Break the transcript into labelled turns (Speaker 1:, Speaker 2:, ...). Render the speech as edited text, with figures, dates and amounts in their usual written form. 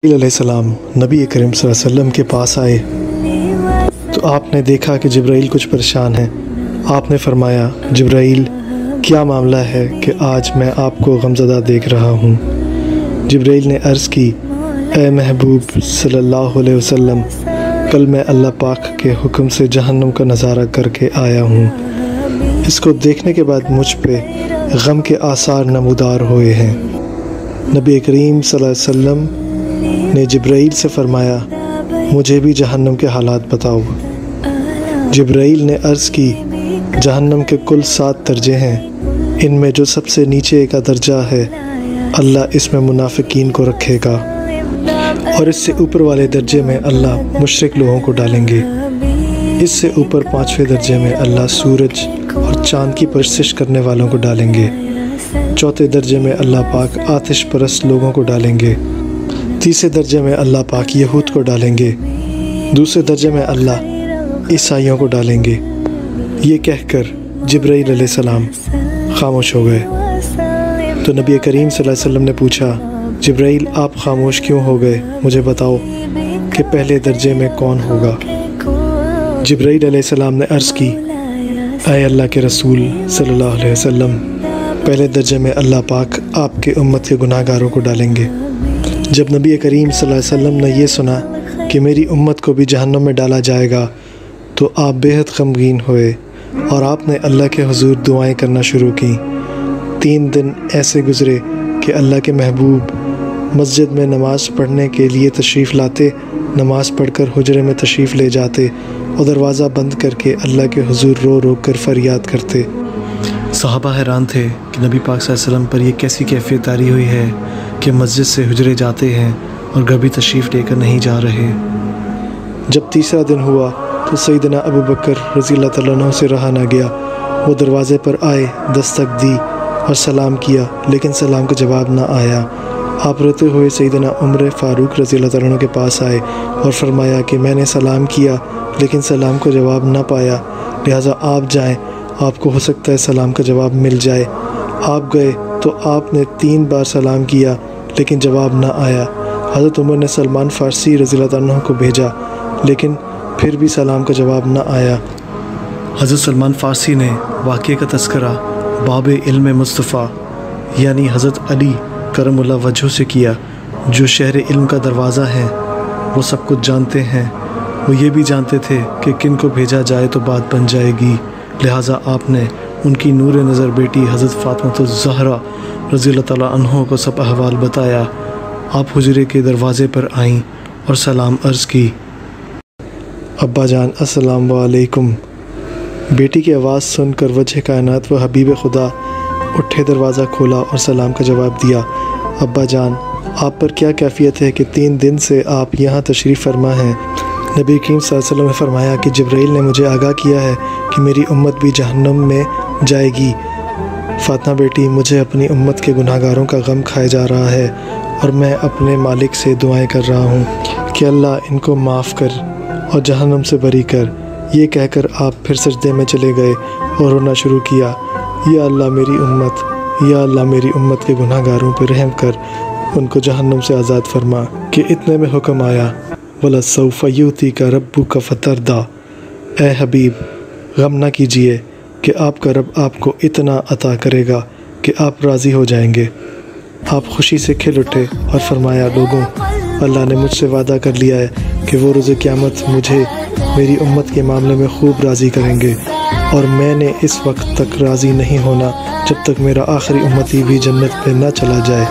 Speaker 1: अलैहिस्सलाम नबी करीम सल्लल्लाहु अलैहि वसल्लम के पास आए तो आपने देखा कि जिब्राइल कुछ परेशान है। आपने फरमाया, जिब्राइल क्या मामला है कि आज मैं आपको गमज़दा देख रहा हूँ। जिब्राइल ने अर्ज़ की, ए महबूब सल्लल्लाहु अलैहि वसल्लम, कल मैं अल्लाह पाक के हुक्म से जहन्नम का नज़ारा करके आया हूँ। इसको देखने के बाद मुझ पे गम के आसार नमूदार हुए हैं। नबी करीम सल्लल्लाहु अलैहि वसल्लम ने जिब्राइल से फरमाया, मुझे भी जहन्नम के हालात बताओ। जिब्राइल ने अर्ज़ की, जहन्नम के कुल 7 दर्जे हैं। इनमें जो सबसे नीचे का दर्जा है, अल्लाह इसमें मुनाफिकीन को रखेगा और इससे ऊपर वाले दर्जे में अल्लाह मुशरिक लोगों को डालेंगे। इससे ऊपर 5वें दर्जे में अल्लाह सूरज और चाँद की परस्तिश करने वालों को डालेंगे। 4थे दर्जे में अल्लाह पाक आतिश परस्त लोगों को डालेंगे। 3रे दर्जे में अल्लाह पाक यहूद को डालेंगे। 2रे दर्जे में अल्लाह ईसाइयों को डालेंगे। ये कहकर जिब्राइल अलैहिस्सलाम खामोश हो गए। तो नबी करीम सल्लल्लाहु अलैहि वसल्लम ने पूछा, जिब्राइल आप खामोश क्यों हो गए? मुझे बताओ कि पहले दर्जे में कौन होगा। जिब्राइल अलैहिस्सलाम ने अर्ज़ की, ऐ अल्लाह के रसूल सल्लल्लाहु अलैहि वसल्लम, पहले दर्जे में अल्लाह पाक आपके उम्मत के गुनाहगारों को डालेंगे। जब नबी करीम सल्लल्लाहु अलैहि वसल्लम ने यह सुना कि मेरी उम्मत को भी जहन्नम में डाला जाएगा तो आप बेहद गमगीन हुए और आपने अल्लाह के हुजूर दुआएं करना शुरू की। 3 दिन ऐसे गुज़रे कि अल्लाह के महबूब मस्जिद में नमाज़ पढ़ने के लिए तशरीफ़ लाते, नमाज़ पढ़कर हुजरे में तशरीफ़ ले जाते और दरवाज़ा बंद करके अल्लाह के हुजूर रो रो कर फरियाद करते। सहाबा हैरान थे कि नबी पाक सल्लल्लाहु अलैहि वसल्लम पर यह कैसी कैफियत तारी हुई है कि मस्जिद से हुजरे जाते हैं और कभी तशरीफ़ लेकर नहीं जा रहे। जब 3रा दिन हुआ तो सैयदना अबू बकर रज़ियल्लाहु तआला अन्हु से रहा न गया। वो दरवाज़े पर आए, दस्तक दी और सलाम किया, लेकिन सलाम का जवाब न आया। आप रोते हुए सैयदना उमर फ़ारूक रज़ियल्लाहु तआला अन्हु के पास आए और फरमाया कि मैंने सलाम किया लेकिन सलाम का जवाब न पाया, लिहाजा आप जाएँ, आपको हो सकता है सलाम का जवाब मिल जाए। आप गए तो आपने 3 बार सलाम किया लेकिन जवाब न आया। हज़रत उमर ने सलमान फ़ारसी रज़ियल्लाहु अन्हु को भेजा लेकिन फिर भी सलाम का जवाब न आया। हज़रत सलमान फ़ारसी ने वाक़े का तज़किरा बाब इल्म मुस्तफ़ा यानी हज़रत अली करमुल्लाह वजहू से किया, जो शहर इल्म का दरवाज़ा है। वो सब कुछ जानते हैं। वो ये भी जानते थे कि किन को भेजा जाए तो बात बन जाएगी। लिहाजा आपने उनकी नूर नज़र बेटी हज़रत फ़ातिमा ज़हरा रज़ियल्लाहु तआला अन्हा को सब अहवाल बताया। आप हुजरे के दरवाज़े पर आईं और सलाम अर्ज़ की, अब्बा जान अस्सलाम वालेकुम। बेटी की आवाज़ सुनकर वजह कायनात व हबीब खुदा उठे, दरवाज़ा खोला और सलाम का जवाब दिया। अब्बा जान, आप पर क्या कैफियत है कि 3 दिन से आप यहाँ तशरीफ़ फरमा हैं? नबी करीम सल्लल्लाहु अलैहि वसल्लम ने फरमाया कि जिब्राइल ने मुझे आगाह किया है कि मेरी उम्मत भी जहन्नम में जाएगी। फ़ातिमा बेटी, मुझे अपनी उम्मत के गुनाहगारों का गम खाया जा रहा है और मैं अपने मालिक से दुआएं कर रहा हूँ कि अल्लाह इनको माफ़ कर और जहन्नम से बरी कर। ये कहकर आप फिर सजदे में चले गए और रोना शुरू किया, या अल्लाह मेरी उम्मत, या अल्लाह मेरी उम्मत के गुनाहगारों पर रहम कर, उनको जहन्नम से आज़ाद फरमा। कि इतने में हुक्म आया, वला सौफ़ युतीका रब्बुका फतरदा। ए हबीब, गम ना कीजिए कि आपका रब आपको इतना अता करेगा कि आप राज़ी हो जाएंगे। आप खुशी से खिल उठे और फरमाया, लोगों, अल्लाह ने मुझसे वादा कर लिया है कि वो रोज़े क़यामत मुझे मेरी उम्मत के मामले में खूब राज़ी करेंगे और मैंने इस वक्त तक राज़ी नहीं होना जब तक मेरा आखिरी उम्मती भी जन्नत में न चला जाए।